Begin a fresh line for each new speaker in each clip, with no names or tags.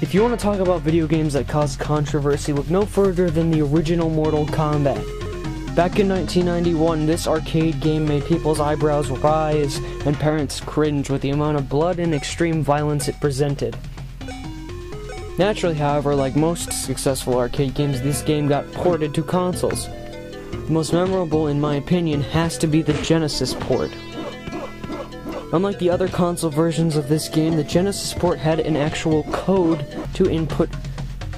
If you want to talk about video games that caused controversy, look no further than the original Mortal Kombat. Back in 1991, this arcade game made people's eyebrows rise and parents cringe with the amount of blood and extreme violence it presented. Naturally, however, like most successful arcade games, this game got ported to consoles. The most memorable, in my opinion, has to be the Genesis port. Unlike the other console versions of this game, the Genesis port had an actual code to input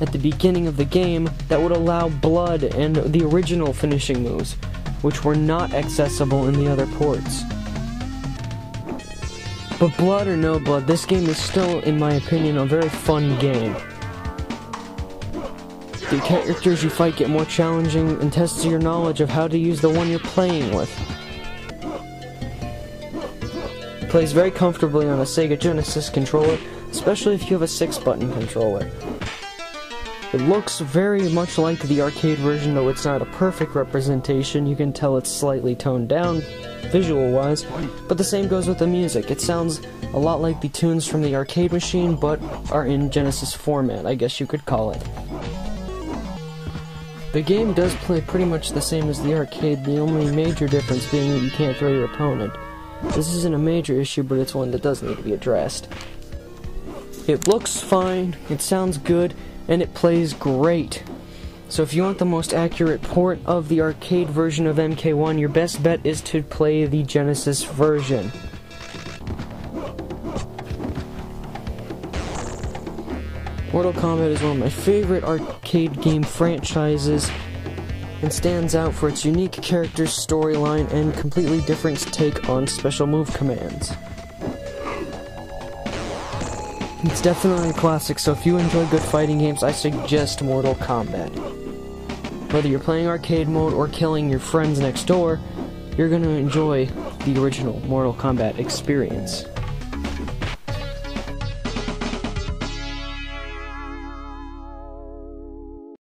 at the beginning of the game that would allow blood and the original finishing moves, which were not accessible in the other ports. But blood or no blood, this game is still, in my opinion, a very fun game. The characters you fight get more challenging and test your knowledge of how to use the one you're playing with. It plays very comfortably on a Sega Genesis controller, especially if you have a 6-button controller. It looks very much like the arcade version, though it's not a perfect representation. You can tell it's slightly toned down, visual-wise, but the same goes with the music. It sounds a lot like the tunes from the arcade machine, but are in Genesis format, I guess you could call it. The game does play pretty much the same as the arcade, the only major difference being that you can't throw your opponent. This isn't a major issue, but it's one that does need to be addressed. It looks fine, it sounds good, and it plays great. So if you want the most accurate port of the arcade version of MK1, your best bet is to play the Genesis version. Mortal Kombat is one of my favorite arcade game franchises and stands out for its unique characters, storyline, and completely different take on special move commands. It's definitely a classic, so if you enjoy good fighting games, I suggest Mortal Kombat. Whether you're playing arcade mode or killing your friends next door, you're going to enjoy the original Mortal Kombat experience.